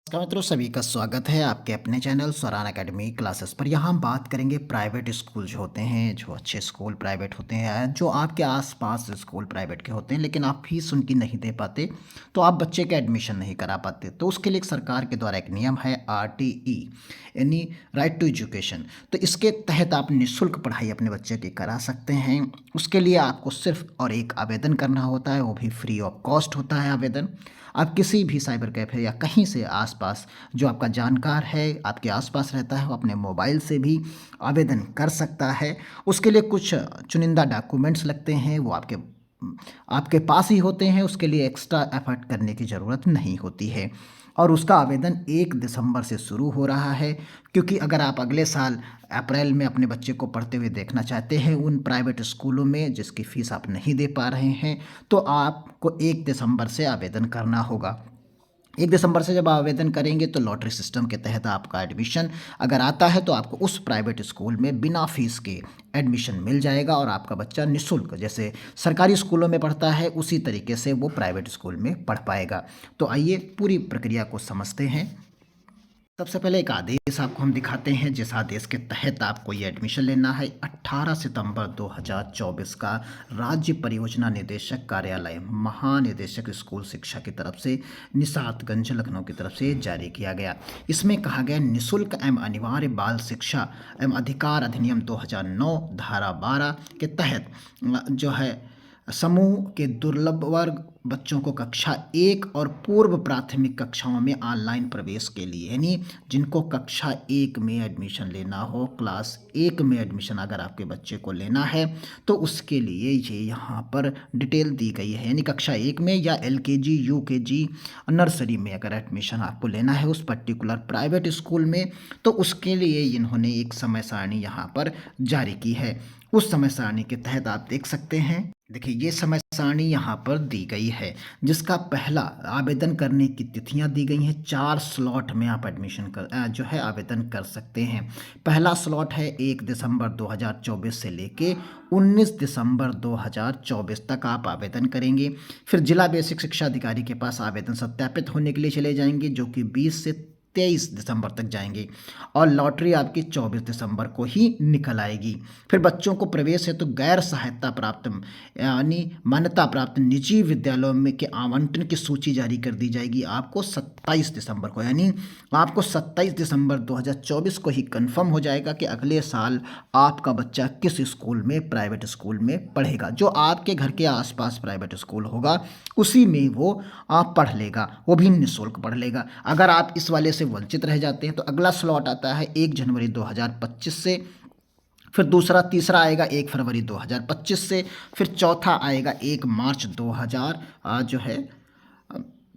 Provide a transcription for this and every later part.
नमस्कार मित्रों, सभी का स्वागत है आपके अपने चैनल स्वरान एकेडमी क्लासेस पर। यहाँ हम बात करेंगे प्राइवेट स्कूल जो होते हैं, जो अच्छे स्कूल प्राइवेट होते हैं, जो आपके आसपास स्कूल प्राइवेट के होते हैं लेकिन आप फीस उनकी नहीं दे पाते, तो आप बच्चे का एडमिशन नहीं करा पाते। तो उसके लिए सरकार के द्वारा एक नियम है RTE, यानी राइट टू एजुकेशन। तो इसके तहत आप निःशुल्क पढ़ाई अपने बच्चे की करा सकते हैं। उसके लिए आपको सिर्फ और एक आवेदन करना होता है, वो भी फ्री ऑफ कॉस्ट होता है आवेदन। आप किसी भी साइबर कैफ़े या कहीं से आसपास जो आपका जानकार है, आपके आसपास रहता है, वो अपने मोबाइल से भी आवेदन कर सकता है। उसके लिए कुछ चुनिंदा डॉक्यूमेंट्स लगते हैं, वो आपके आपके पास ही होते हैं। उसके लिए एक्स्ट्रा एफर्ट करने की ज़रूरत नहीं होती है। और उसका आवेदन 1 दिसंबर से शुरू हो रहा है, क्योंकि अगर आप अगले साल अप्रैल में अपने बच्चे को पढ़ते हुए देखना चाहते हैं उन प्राइवेट स्कूलों में जिसकी फ़ीस आप नहीं दे पा रहे हैं, तो आपको 1 दिसंबर से आवेदन करना होगा। 1 दिसंबर से जब आवेदन करेंगे तो लॉटरी सिस्टम के तहत आपका एडमिशन अगर आता है तो आपको उस प्राइवेट स्कूल में बिना फीस के एडमिशन मिल जाएगा और आपका बच्चा निःशुल्क, जैसे सरकारी स्कूलों में पढ़ता है उसी तरीके से वो प्राइवेट स्कूल में पढ़ पाएगा। तो आइए पूरी प्रक्रिया को समझते हैं। सबसे पहले एक आदेश आपको हम दिखाते हैं, जिस आदेश के तहत आपको ये एडमिशन लेना है। 18 सितंबर 2024 का राज्य परियोजना निदेशक कार्यालय, महानिदेशक स्कूल शिक्षा की तरफ से निशातगंज लखनऊ की तरफ से जारी किया गया। इसमें कहा गया निःशुल्क एवं अनिवार्य बाल शिक्षा एवं अधिकार अधिनियम 2009 धारा 12 के तहत जो है समूह के दुर्लभ वर्ग बच्चों को कक्षा 1 और पूर्व प्राथमिक कक्षाओं में ऑनलाइन प्रवेश के लिए, यानी जिनको कक्षा 1 में एडमिशन लेना हो, क्लास 1 में एडमिशन अगर आपके बच्चे को लेना है तो उसके लिए ये यहाँ पर डिटेल दी गई है। यानी कक्षा 1 में या LKG UKG नर्सरी में अगर एडमिशन आपको लेना है उस पर्टिकुलर प्राइवेट स्कूल में, तो उसके लिए इन्होंने एक समय सारणी यहाँ पर जारी की है। उस समय सारणी के तहत आप देख सकते हैं, देखिए ये समय सारणी यहाँ पर दी गई है, जिसका पहला आवेदन करने की तिथियाँ दी गई हैं। 4 स्लॉट में आप एडमिशन जो है आवेदन कर सकते हैं। पहला स्लॉट है 1 दिसंबर 2024 से लेके 19 दिसंबर 2024 तक आप आवेदन करेंगे। फिर जिला बेसिक शिक्षा अधिकारी के पास आवेदन सत्यापित होने के लिए चले जाएंगे, जो कि 20 से 23 दिसंबर तक जाएंगे और लॉटरी आपकी 24 दिसंबर को ही निकल आएगी। फिर बच्चों को प्रवेश है तो गैर सहायता प्राप्त यानी मान्यता प्राप्त निजी विद्यालयों में के आवंटन की सूची जारी कर दी जाएगी आपको 27 दिसंबर को। यानी आपको 27 दिसंबर 2024 को ही कंफर्म हो जाएगा कि अगले साल आपका बच्चा किस स्कूल में, प्राइवेट स्कूल में पढ़ेगा। जो आपके घर के आसपास प्राइवेट स्कूल होगा उसी में वो आप पढ़ लेगा, वो भी निःशुल्क पढ़ लेगा। अगर आप इस वाले से वंचित रह जाते हैं तो अगला स्लॉट आता है 1 जनवरी 2025 से, फिर दूसरा तीसरा आएगा 1 फरवरी 2025 से, फिर चौथा आएगा 1 मार्च 2000 जो है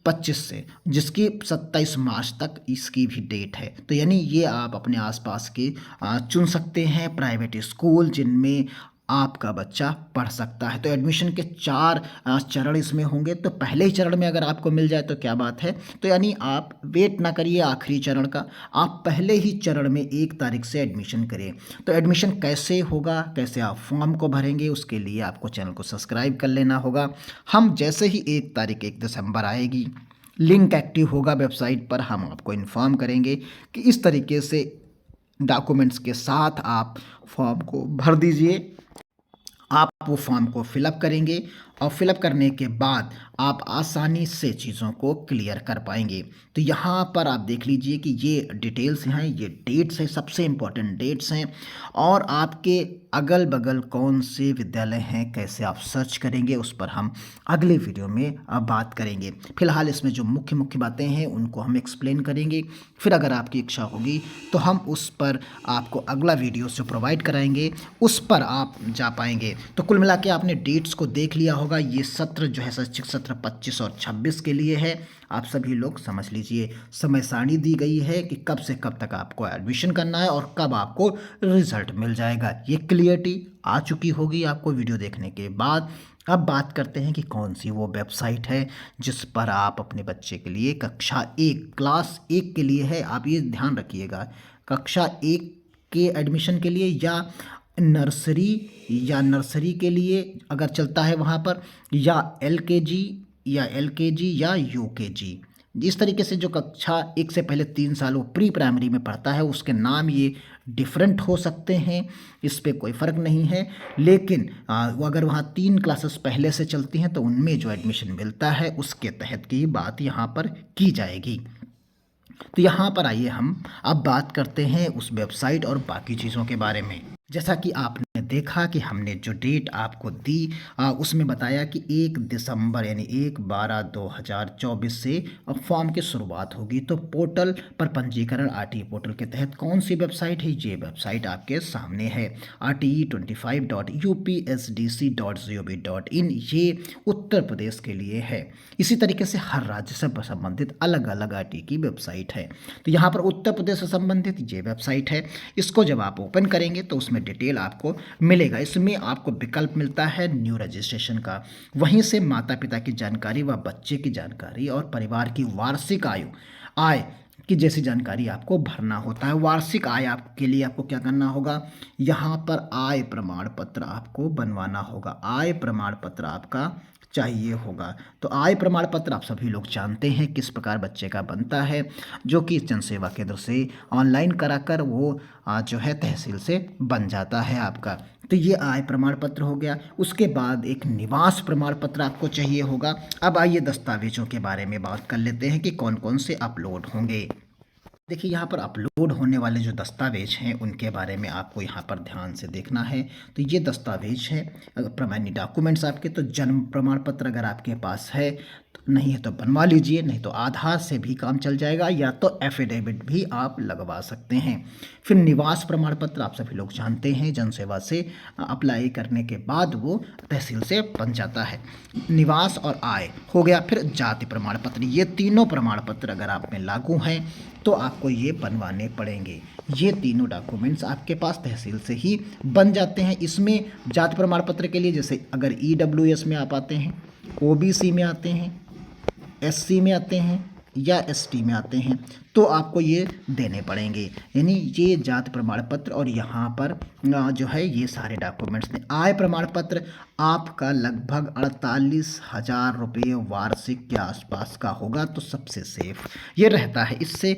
25 से, जिसकी 27 मार्च तक इसकी भी डेट है। तो यानी ये आप अपने आसपास के चुन सकते हैं प्राइवेट स्कूल जिनमें आपका बच्चा पढ़ सकता है। तो एडमिशन के 4 चरण इसमें होंगे। तो पहले ही चरण में अगर आपको मिल जाए तो क्या बात है, तो यानी आप वेट ना करिए आखिरी चरण का, आप पहले ही चरण में 1 तारीख से एडमिशन करिए। तो एडमिशन कैसे होगा, कैसे आप फॉर्म को भरेंगे, उसके लिए आपको चैनल को सब्सक्राइब कर लेना होगा। हम जैसे ही 1 तारीख 1 दिसंबर आएगी, लिंक एक्टिव होगा वेबसाइट पर, हम आपको इन्फॉर्म करेंगे कि इस तरीके से डॉक्यूमेंट्स के साथ आप फॉर्म को भर दीजिए। आप वो फॉर्म को फिलअप करेंगे और फिलअप करने के बाद आप आसानी से चीज़ों को क्लियर कर पाएंगे। तो यहाँ पर आप देख लीजिए कि ये डिटेल्स हैं, ये डेट्स हैं, सबसे इम्पोर्टेंट डेट्स हैं, और आपके अगल बगल कौन से विद्यालय हैं, कैसे आप सर्च करेंगे, उस पर हम अगले वीडियो में बात करेंगे। फिलहाल इसमें जो मुख्य मुख्य बातें हैं उनको हम एक्सप्लेन करेंगे। फिर अगर आपकी इच्छा होगी तो हम उस पर आपको अगला वीडियो से प्रोवाइड कराएंगे, उस पर आप जा पाएंगे। तो कुल मिला के आपने डेट्स को देख लिया होगा। ये सत्र जो है शैक्षिक सत्र 25 और 26 के लिए है। आप सभी लोग समझ लीजिए, समय सारणी दी गई है कि कब से कब तक आपको एडमिशन करना है और कब आपको रिजल्ट मिल जाएगा। ये क्लियरिटी आ चुकी होगी आपको वीडियो देखने के बाद। अब बात करते हैं कि कौन सी वो वेबसाइट है जिस पर आप अपने बच्चे के लिए कक्षा 1 क्लास 1 के लिए है। आप ये ध्यान रखिएगा, कक्षा 1 के एडमिशन के लिए या नर्सरी के लिए अगर चलता है वहाँ पर, या LKG या UKG इस तरीके से जो कक्षा 1 से पहले 3 साल वो प्री प्राइमरी में पढ़ता है उसके नाम ये डिफरेंट हो सकते हैं, इस पे कोई फ़र्क नहीं है। लेकिन वो अगर वहाँ 3 क्लासेस पहले से चलती हैं तो उनमें जो एडमिशन मिलता है उसके तहत की बात यहाँ पर की जाएगी। तो यहाँ पर आइए हम अब बात करते हैं उस वेबसाइट और बाकी चीज़ों के बारे में। जैसा कि आपने देखा कि हमने जो डेट आपको दी उसमें बताया कि 1 दिसंबर यानी 1/12/2024 से फॉर्म की शुरुआत होगी। तो पोर्टल पर पंजीकरण आरटीई पोर्टल के तहत कौन सी वेबसाइट है, ये वेबसाइट आपके सामने है rte25.upsdc.gov.in। ये उत्तर प्रदेश के लिए है। इसी तरीके से हर राज्य से संबंधित अलग अलग आरटीई की वेबसाइट है। तो यहाँ पर उत्तर प्रदेश से संबंधित ये वेबसाइट है। इसको जब आप ओपन करेंगे तो उसमें डिटेल आपको मिलेगा। इसमें आपको विकल्प मिलता है न्यू रजिस्ट्रेशन का, वहीं से माता पिता की जानकारी व बच्चे की जानकारी और परिवार की वार्षिक आय की जैसी जानकारी आपको भरना होता है। वार्षिक आय आपके लिए आपको क्या करना होगा, यहाँ पर आय प्रमाण पत्र आपको बनवाना होगा। आय प्रमाण पत्र आपका चाहिए होगा। तो आय प्रमाण पत्र आप सभी लोग जानते हैं किस प्रकार बच्चे का बनता है, जो कि जन सेवा केंद्र से ऑनलाइन कराकर वो जो है तहसील से बन जाता है आपका। तो ये आय प्रमाण पत्र हो गया। उसके बाद एक निवास प्रमाण पत्र आपको चाहिए होगा। अब आइए दस्तावेजों के बारे में बात कर लेते हैं कि कौन कौन से अपलोड होंगे। देखिए यहाँ पर अपलोड होने वाले जो दस्तावेज हैं उनके बारे में आपको यहाँ पर ध्यान से देखना है। तो ये दस्तावेज है अगर प्रमाणित डॉक्यूमेंट्स आपके, तो जन्म प्रमाण पत्र अगर आपके पास है तो नहीं है तो बनवा लीजिए, नहीं तो आधार से भी काम चल जाएगा, या तो एफिडेविट भी आप लगवा सकते हैं। फिर निवास प्रमाण पत्र आप सभी लोग जानते हैं जन सेवा से अप्लाई करने के बाद वो तहसील से बन जाता है। निवास और आय हो गया। फिर जाति प्रमाण पत्र, ये तीनों प्रमाण पत्र अगर आप में लागू हैं तो आपको ये बनवाने पड़ेंगे। ये तीनों डॉक्यूमेंट्स आपके पास तहसील से ही बन जाते हैं। इसमें जाति प्रमाण पत्र के लिए जैसे अगर ईडब्ल्यूएस में आप आते हैं, ओबीसी में आते हैं, एससी में आते हैं या एसटी में आते हैं तो आपको ये देने पड़ेंगे। यानी ये जाति प्रमाण पत्र और यहाँ पर जो है ये सारे डॉक्यूमेंट्स ने। आय प्रमाण पत्र आपका लगभग 48,000 रुपये वार्षिक के आसपास का होगा, तो सबसे सेफ ये रहता है। इससे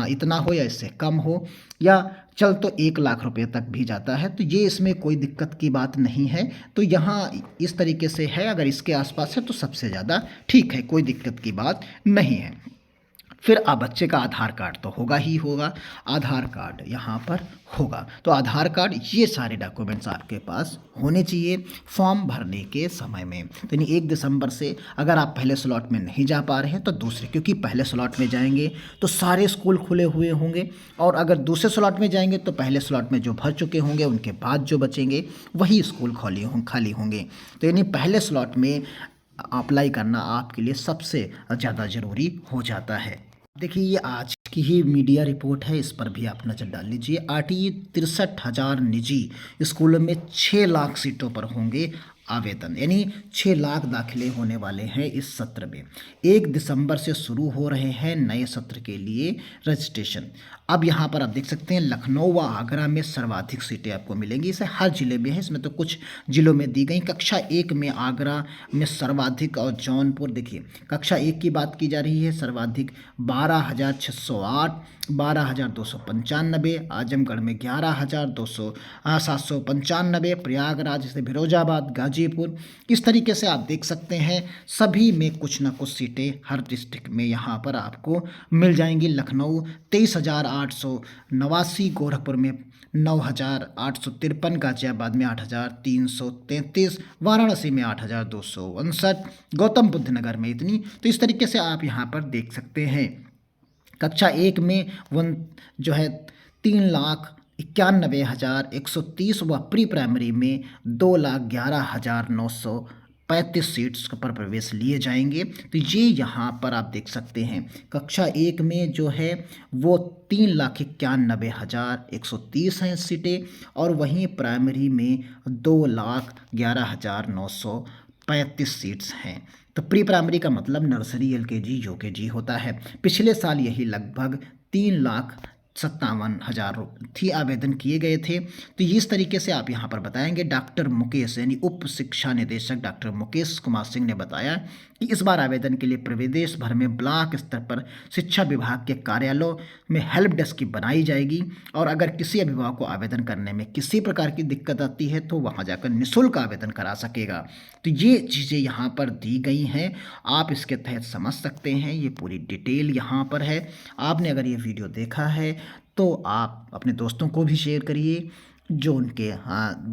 इतना हो या इससे कम हो या चल तो 1 लाख रुपये तक भी जाता है, तो ये इसमें कोई दिक्कत की बात नहीं है। तो यहाँ इस तरीके से है, अगर इसके आसपास है तो सबसे ज़्यादा ठीक है, कोई दिक्कत की बात नहीं है। फिर बच्चे का आधार कार्ड तो होगा ही होगा, आधार कार्ड यहाँ पर होगा। तो आधार कार्ड, ये सारे डॉक्यूमेंट्स आपके पास होने चाहिए फॉर्म भरने के समय में। तो यानी 1 दिसंबर से अगर आप पहले स्लॉट में नहीं जा पा रहे हैं तो दूसरे, क्योंकि पहले स्लॉट में जाएंगे तो सारे स्कूल खुले हुए होंगे, और अगर दूसरे स्लॉट में जाएंगे तो पहले स्लॉट में जो भर चुके होंगे उनके बाद जो बचेंगे वही स्कूल खाली होंगे। तो यानी पहले स्लॉट में अप्लाई करना आपके लिए सबसे ज़्यादा ज़रूरी हो जाता है। देखिए ये आज की ही मीडिया रिपोर्ट है, इस पर भी आप नज़र डाल लीजिए। आरटीई 63,000 निजी स्कूलों में 6 लाख सीटों पर होंगे आवेदन, यानी 6 लाख दाखिले होने वाले हैं इस सत्र में। 1 दिसंबर से शुरू हो रहे हैं नए सत्र के लिए रजिस्ट्रेशन। अब यहाँ पर आप देख सकते हैं लखनऊ व आगरा में सर्वाधिक सीटें आपको मिलेंगी। इसे हर जिले में है, इसमें तो कुछ जिलों में दी गई। कक्षा 1 में आगरा में सर्वाधिक और जौनपुर, देखिए कक्षा 1 की बात की जा रही है, सर्वाधिक 12,608, 12,295, आजमगढ़ में 11,795, प्रयागराज से फिरोजाबाद, गाजीपुर। इस तरीके से आप देख सकते हैं सभी में कुछ ना कुछ सीटें हर डिस्ट्रिक्ट में यहाँ पर आपको मिल जाएंगी। लखनऊ 23,889, गोरखपुर में 9,853, गाजियाबाद में 8,333, वाराणसी में 8,259, गौतम बुद्ध नगर में इतनी। तो इस तरीके से आप यहाँ पर देख सकते हैं कक्षा 1 में जो है 3,91,130 व प्री प्राइमरी में 2,11,935 सीट्स पर प्रवेश लिए जाएंगे। तो ये यहाँ पर आप देख सकते हैं कक्षा 1 में जो है वो 3,91,130 हैं सीटें, और वहीं प्राइमरी में 2,11,935 सीट्स हैं। तो प्री प्राइमरी का मतलब नर्सरी, एलकेजी, यूकेजी होता है। पिछले साल यही लगभग 57,000 थी, आवेदन किए गए थे। तो इस तरीके से आप यहाँ पर बताएंगे। डॉक्टर मुकेश यानी उप शिक्षा निदेशक डॉक्टर मुकेश कुमार सिंह ने बताया कि इस बार आवेदन के लिए प्रदेश भर में ब्लॉक स्तर पर शिक्षा विभाग के कार्यालयों में हेल्प डेस्क की बनाई जाएगी, और अगर किसी अभिभावक को आवेदन करने में किसी प्रकार की दिक्कत आती है तो वहाँ जाकर निःशुल्क आवेदन करा सकेगा। तो ये चीज़ें यहाँ पर दी गई हैं, आप इसके तहत समझ सकते हैं। ये पूरी डिटेल यहाँ पर है। आपने अगर ये वीडियो देखा है तो आप अपने दोस्तों को भी शेयर करिए, जो उनके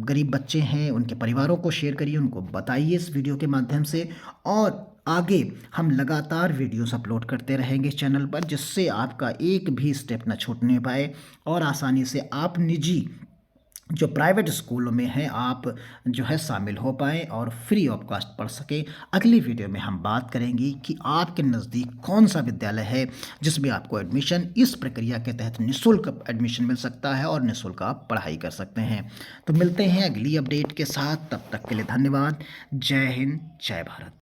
गरीब बच्चे हैं उनके परिवारों को शेयर करिए, उनको बताइए इस वीडियो के माध्यम से। और आगे हम लगातार वीडियोस अपलोड करते रहेंगे चैनल पर, जिससे आपका एक भी स्टेप न छूटने पाए और आसानी से आप निजी जो प्राइवेट स्कूलों में हैं आप जो है शामिल हो पाएँ और फ्री ऑफ कॉस्ट पढ़ सकें। अगली वीडियो में हम बात करेंगे कि आपके नज़दीक कौन सा विद्यालय है जिसमें आपको एडमिशन इस प्रक्रिया के तहत निःशुल्क एडमिशन मिल सकता है और निःशुल्क आप पढ़ाई कर सकते हैं। तो मिलते हैं अगली अपडेट के साथ, तब तक के लिए धन्यवाद। जय हिंद, जय भारत।